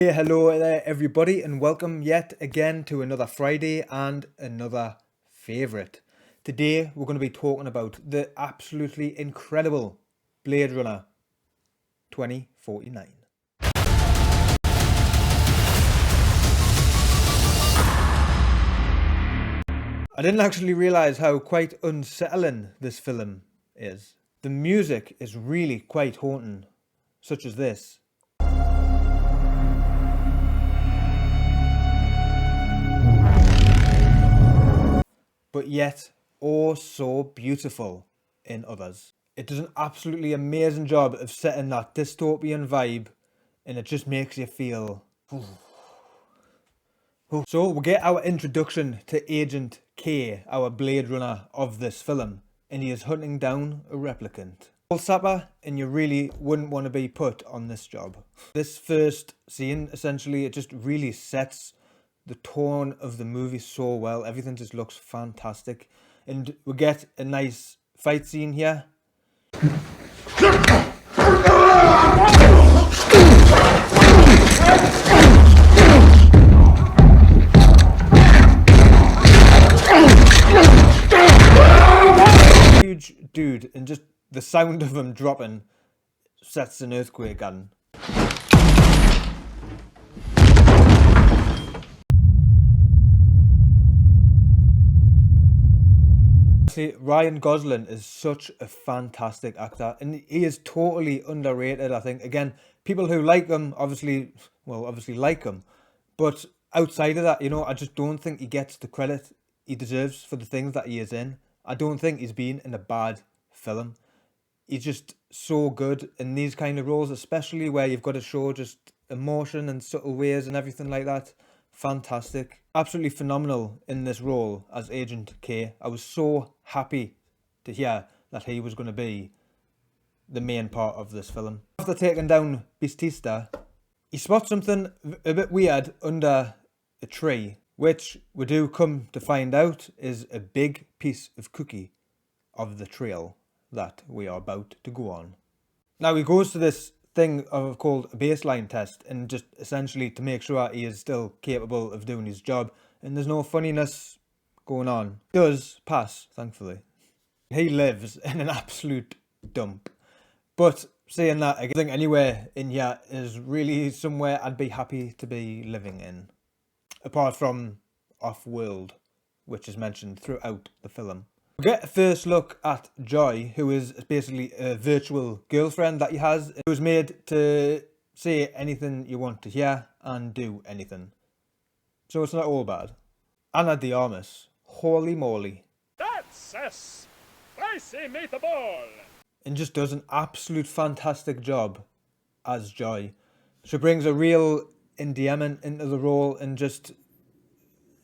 Hey, hello there everybody, and welcome yet again to another Friday and another favourite. Today we're going to be talking about the absolutely incredible Blade Runner 2049. I didn't actually realise how quite unsettling this film is. The music is really quite haunting, such as this. But yet oh so beautiful in others. It does an absolutely amazing job of setting that dystopian vibe, and it just makes you feel. So we get our introduction to Agent K, our Blade Runner of this film, and he is hunting down a replicant. Old sapper, and you really wouldn't want to be put on this job. This first scene, essentially, it just really sets the tone of the movie so well. Everything just looks fantastic, and we get a nice fight scene here. Huge dude, and just the sound of him dropping sets an earthquake on. See, Ryan Gosling is such a fantastic actor, and he is totally underrated, I think. Again, people who like him obviously like him, but outside of that, I just don't think he gets the credit he deserves for the things that he is in. I don't think he's been in a bad film. He's just so good in these kind of roles, especially where you've got to show just emotion and subtle ways and everything like that. Fantastic. Absolutely phenomenal in this role as Agent K. I was so happy to hear that he was going to be the main part of this film. After taking down Batista, he spots something a bit weird under a tree, which we do come to find out is a big piece of cookie of the trail that we are about to go on. Now he goes to this thing called a baseline test, and just essentially to make sure he is still capable of doing his job and there's no funniness going on. He does pass, thankfully. He lives in an absolute dump. But saying that, I think anywhere in here is really somewhere I'd be happy to be living in. Apart from Off-World, which is mentioned throughout the film. We get a first look at Joy, who is basically a virtual girlfriend that he has. It was made to say anything you want to hear and do anything. So it's not all bad. Ana de Armas, holy moly. That's a spicy meatball! And just does an absolute fantastic job as Joy. She brings a real endearment into the role, and just,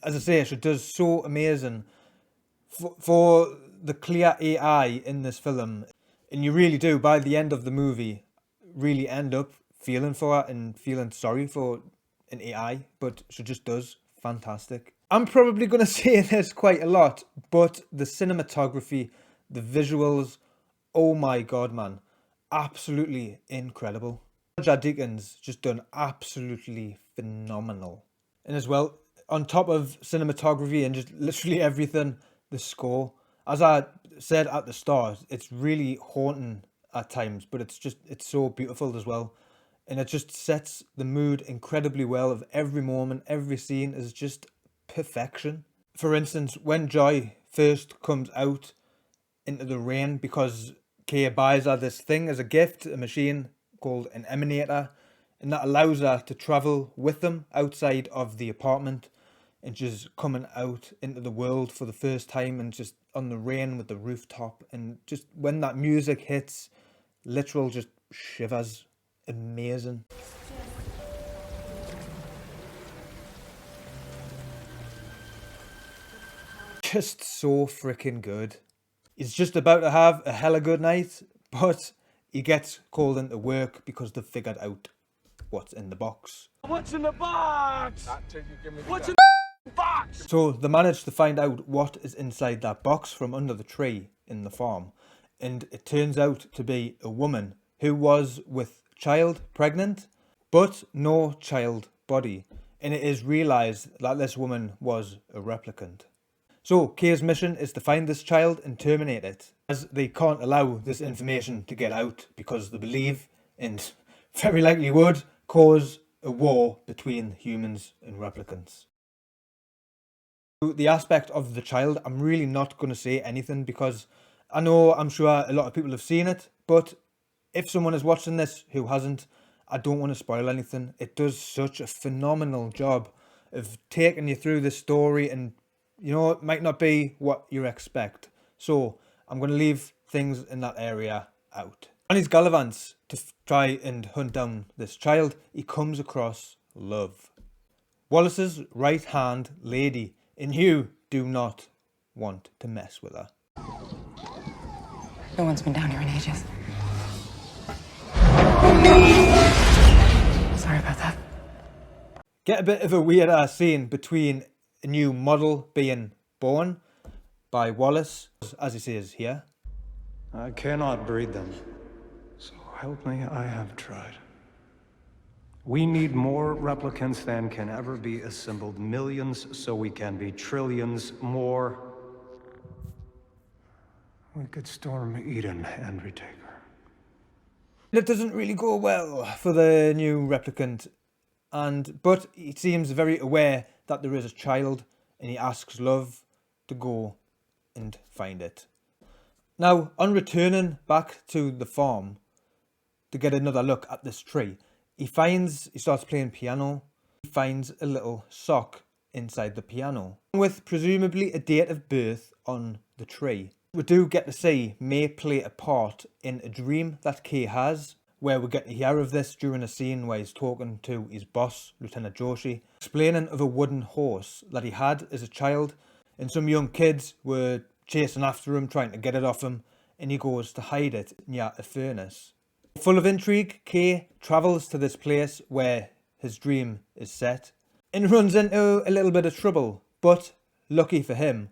as I say, she does so amazing. For the clear AI in this film, and you really do, by the end of the movie, really end up feeling for her and feeling sorry for an AI, but she just does fantastic. I'm probably going to say this quite a lot, but the cinematography, the visuals, oh my god, man, absolutely incredible. Roger Deakins just done absolutely phenomenal. And as well, on top of cinematography and just literally everything, the score, as I said at the start, it's really haunting at times, but it's so beautiful as well, and it just sets the mood incredibly well. Of every moment, every scene is just perfection. For instance, when Joy first comes out into the rain, because Kay buys her this thing as a gift, a machine called an emanator, and that allows her to travel with them outside of the apartment, and just coming out into the world for the first time, and just on the rain with the rooftop, and just when that music hits, literal just shivers. Amazing. Just so freaking good. He's just about to have a hella good night, but he gets called into work because they've figured out what's in the box. What's in the box? What's in the box? So they managed to find out what is inside that box from under the tree in the farm, and it turns out to be a woman who was with child pregnant, but no child body, and it is realised that this woman was a replicant. So Kay's mission is to find this child and terminate it, as they can't allow this information to get out because they believe, and very likely would, cause a war between humans and replicants. The aspect of the child, I'm really not going to say anything because I'm sure a lot of people have seen it, but if someone is watching this who hasn't, I don't want to spoil anything. It does such a phenomenal job of taking you through the story, and it might not be what you expect. So I'm going to leave things in that area out. On his gallivants to try and hunt down this child, he comes across Love, Wallace's right hand lady, and you do not want to mess with her. No one's been down here in ages. Sorry about that. Get a bit of a weird scene between a new model being born by Wallace, as he says here. I cannot breed them. So help me, I have tried. We need more replicants than can ever be assembled. Millions, so we can be trillions more. We could storm Eden and retake her. It doesn't really go well for the new replicant, but he seems very aware that there is a child, and he asks Love to go and find it. Now, on returning back to the farm to get another look at this tree, he starts playing piano. He finds a little sock inside the piano with presumably a date of birth on the tree. We do get to see May play a part in a dream that Kay has, where we get to hear of this during a scene where he's talking to his boss, Lieutenant Joshi, explaining of a wooden horse that he had as a child, and some young kids were chasing after him, trying to get it off him, and he goes to hide it near a furnace. Full of intrigue, Kay travels to this place where his dream is set and runs into a little bit of trouble, but lucky for him,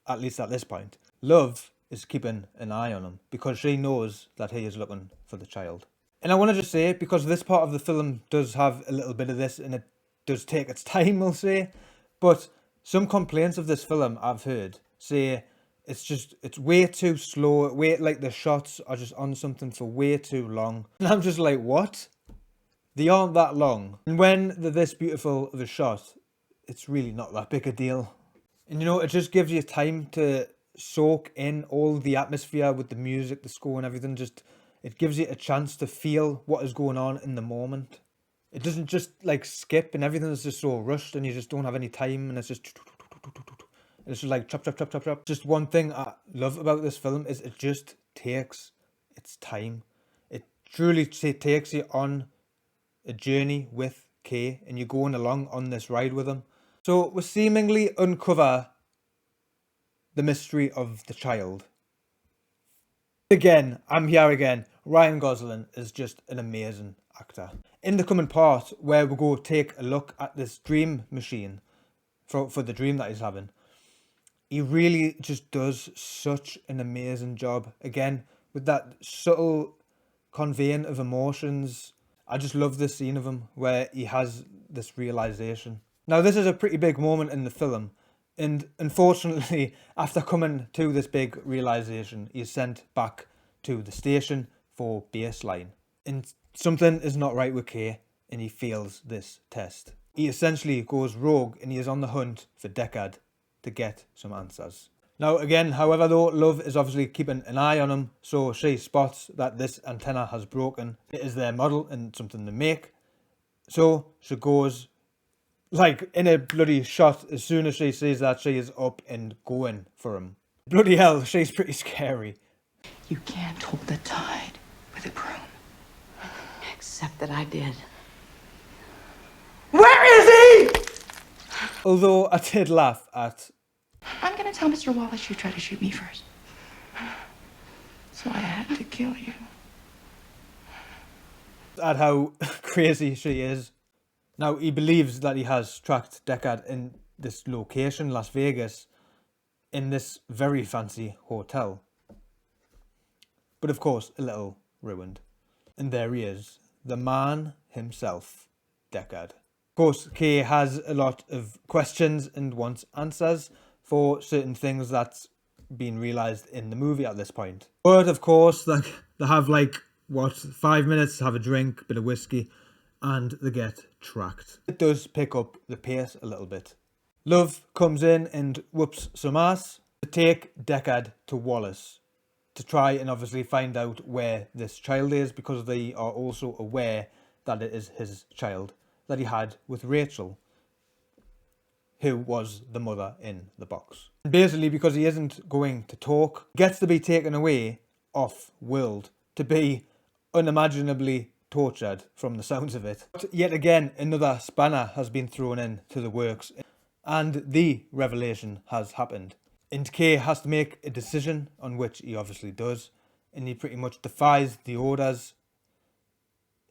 at least at this point, Love is keeping an eye on him because she knows that he is looking for the child. And I want to just say, because this part of the film does have a little bit of this and it does take its time, we'll say, but some complaints of this film I've heard say it's way too slow, like the shots are just on something for way too long. And I'm just like, what? They aren't that long. And when they're this beautiful of a shot, it's really not that big a deal. And it just gives you time to soak in all the atmosphere with the music, the score and everything. It gives you a chance to feel what is going on in the moment. It doesn't just like skip and everything is just so rushed and you just don't have any time and it's just like chop, chop, chop, chop, chop. Just one thing I love about this film is it just takes its time. It truly takes you on a journey with Kay and you're going along on this ride with him. So we seemingly uncover the mystery of the child. Again, I'm here again. Ryan Gosling is just an amazing actor. In the coming part where we go take a look at this dream machine for the dream that he's having, he really just does such an amazing job. Again, with that subtle conveying of emotions. I just love this scene of him where he has this realization. Now, this is a pretty big moment in the film. And unfortunately, after coming to this big realization, he is sent back to the station for baseline. And something is not right with Kay, and he fails this test. He essentially goes rogue, and he is on the hunt for Deckard to get some answers. Now again, however though, Love is obviously keeping an eye on him, so she spots that this antenna has broken. It is their model and something to make. So she goes, like in a bloody shot, as soon as she sees that, she is up and going for him. Bloody hell, she's pretty scary. You can't hold the tide with a broom. Except that I did. Where is he? Although I did laugh at... I'm gonna tell Mr. Wallace you tried to shoot me first. So I had to kill you. At how crazy she is. Now, he believes that he has tracked Deckard in this location, Las Vegas, in this very fancy hotel. But of course, a little ruined. And there he is, the man himself, Deckard. Of course, Kay has a lot of questions and wants answers for certain things that's been realised in the movie at this point. But of course, they have 5 minutes to have a drink, bit of whiskey, and they get tracked. It does pick up the pace a little bit. Love comes in and whoops some ass to take Deckard to Wallace to try and obviously find out where this child is, because they are also aware that it is his child that he had with Rachel, who was the mother in the box. And basically, because he isn't going to talk, gets to be taken away off-world to be unimaginably tortured from the sounds of it. But yet again, another spanner has been thrown into the works, and the revelation has happened. And Kay has to make a decision, on which he obviously does, and he pretty much defies the orders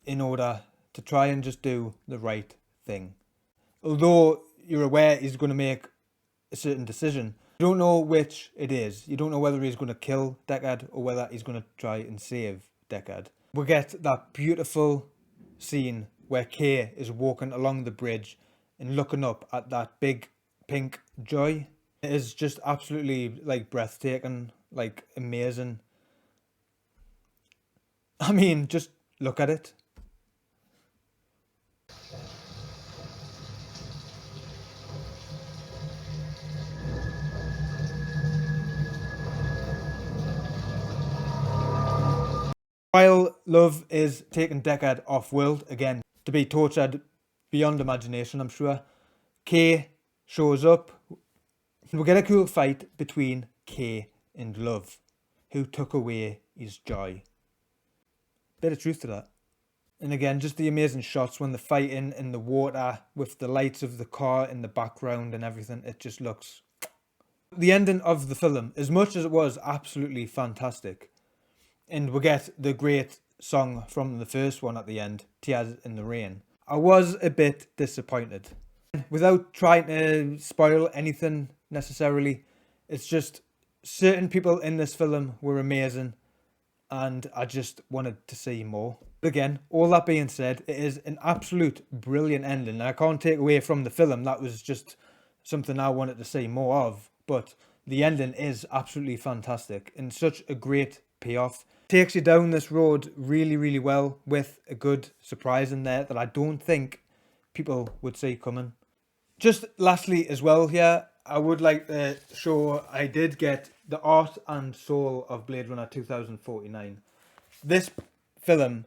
in order to try and just do the right thing. Although you're aware he's going to make a certain decision, you don't know which it is. You don't know whether he's going to kill Deckard or whether he's going to try and save Deckard. We get that beautiful scene where Kay is walking along the bridge and looking up at that big pink joy. It is just absolutely breathtaking, amazing. I mean, just look at it. While Love is taking Deckard off-world again to be tortured beyond imagination, I'm sure, Kay shows up. We get a cool fight between Kay and Love, who took away his joy. Bit of truth to that. And again, just the amazing shots when they're fighting in the water with the lights of the car in the background and everything. It just looks... The ending of the film, as much as it was absolutely fantastic, and we get the great song from the first one at the end, Tears in the Rain, I was a bit disappointed. Without trying to spoil anything necessarily, it's just certain people in this film were amazing and I just wanted to see more. But again, all that being said, it is an absolute brilliant ending. I can't take away from the film, that was just something I wanted to see more of, but the ending is absolutely fantastic and such a great payoff. Takes you down this road really, really well with a good surprise in there that I don't think people would see coming. Just lastly as well here, I would like to show I did get the art and soul of Blade Runner 2049. This film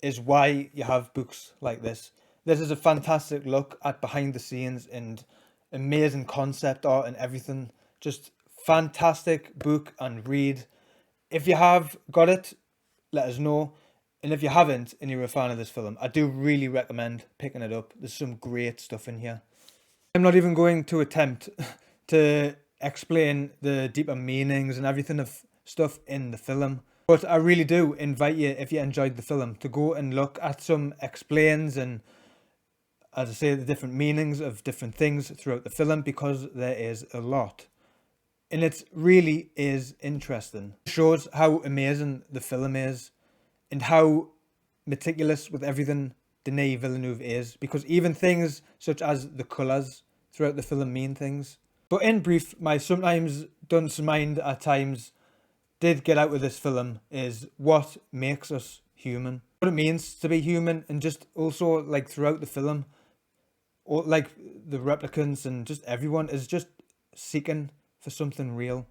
is why you have books like this. This is a fantastic look at behind the scenes and amazing concept art and everything. Just fantastic book and read. If you have got it, let us know. And if you haven't and you're a fan of this film, I do really recommend picking it up. There's some great stuff in here. I'm not even going to attempt to explain the deeper meanings and everything of stuff in the film. But I really do invite you, if you enjoyed the film, to go and look at some explains and, as I say, the different meanings of different things throughout the film, because there is a lot. And it really is interesting. It shows how amazing the film is and how meticulous with everything Denis Villeneuve is, because even things such as the colours throughout the film mean things. But in brief, my sometimes dunce mind at times did get out of this film is what makes us human. What it means to be human, and just also throughout the film, or the replicants and just everyone is just seeking for something real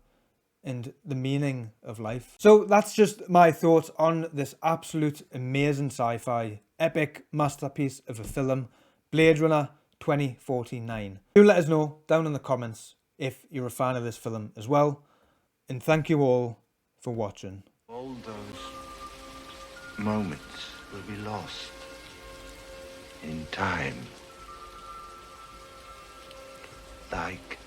and the meaning of life. So that's just my thoughts on this absolute amazing sci-fi epic masterpiece of a film, Blade Runner 2049. Do let us know down in the comments if you're a fan of this film as well. And thank you all for watching. All those moments will be lost in time, like